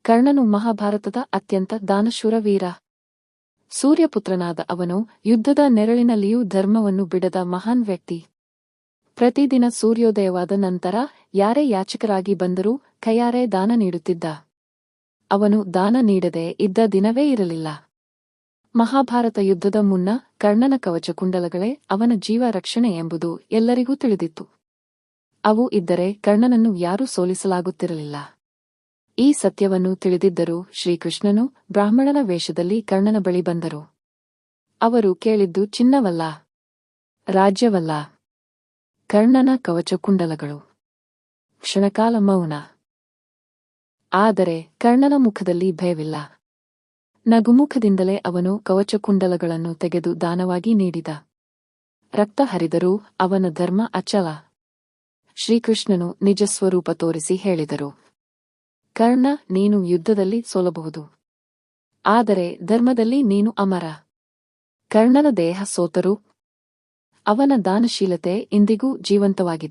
ಕರ್ಣನು ಮಹಾಭಾರತದ ಅತ್ಯಂತ ದಾನಶೂರ ವೀರ. ಸೂರ್ಯಪುತ್ರನಾದ ಅವನು ಯುದ್ಧದ ನೆರಳಿನಲ್ಲಿಯೂ ಧರ್ಮವನ್ನು ಬಿಡದ ಮಹಾನ್ ವ್ಯಕ್ತಿ. ಪ್ರತಿದಿನ ಸೂರ್ಯೋದಯವಾದ ನಂತರ ಯಾರೇ ಯಾಚಕರಾಗಿ ಬಂದರೂ ಕೈಯಾರೆ ದಾನ ನೀಡುತ್ತಿದ್ದ. ಅವನು ದಾನ ನೀಡದೆ ಇದ್ದ ದಿನವೇ ಇರಲಿಲ್ಲ. ಮಹಾಭಾರತ ಯುದ್ಧದ ಮುನ್ನ ಕರ್ಣನ ಕವಚಕುಂಡಲಗಳೇ ಅವನ ಜೀವ ರಕ್ಷಣೆ ಎಂಬುದು ಎಲ್ಲರಿಗೂ ತಿಳಿದಿತ್ತು. ಅವು ಇದ್ದರೆ ಕರ್ಣನನ್ನು ಯಾರೂ ಸೋಲಿಸಲಾಗುತ್ತಿರಲಿಲ್ಲ. ಈ ಸತ್ಯವನ್ನು ತಿಳಿದಿದ್ದರೂ ಶ್ರೀಕೃಷ್ಣನು ಬ್ರಾಹ್ಮಣನ ವೇಷದಲ್ಲಿ ಕರ್ಣನ ಬಳಿ ಬಂದರು. ಅವರು ಕೇಳಿದ್ದು ಚಿನ್ನವಲ್ಲ, ರಾಜ್ಯವಲ್ಲ, ಕರ್ಣನ ಕವಚಕುಂಡಲಗಳು. ಕ್ಷಣಕಾಲ ಮೌನ. ಆದರೆ ಕರ್ಣನ ಮುಖದಲ್ಲಿ ಭಯವಿಲ್ಲ. ನಗುಮುಖದಿಂದಲೇ ಅವನು ಕವಚಕುಂಡಲಗಳನ್ನು ತೆಗೆದು ದಾನವಾಗಿ ನೀಡಿದ. ರಕ್ತ ಹರಿದರೂ ಅವನ ಧರ್ಮ ಅಚಲ. ಶ್ರೀಕೃಷ್ಣನು ನಿಜ ಸ್ವರೂಪ ತೋರಿಸಿ ಹೇಳಿದರು, ಕರ್ಣ, ನೀನು ಯುದ್ಧದಲ್ಲಿ ಸೋಲಬಹುದು, ಆದರೆ ಧರ್ಮದಲ್ಲಿ ನೀನು ಅಮರ. ಕರ್ಣನ ದೇಹ ಸೋತರೂ ಅವನ ದಾನಶೀಲತೆ ಇಂದಿಗೂ ಜೀವಂತವಾಗಿದೆ.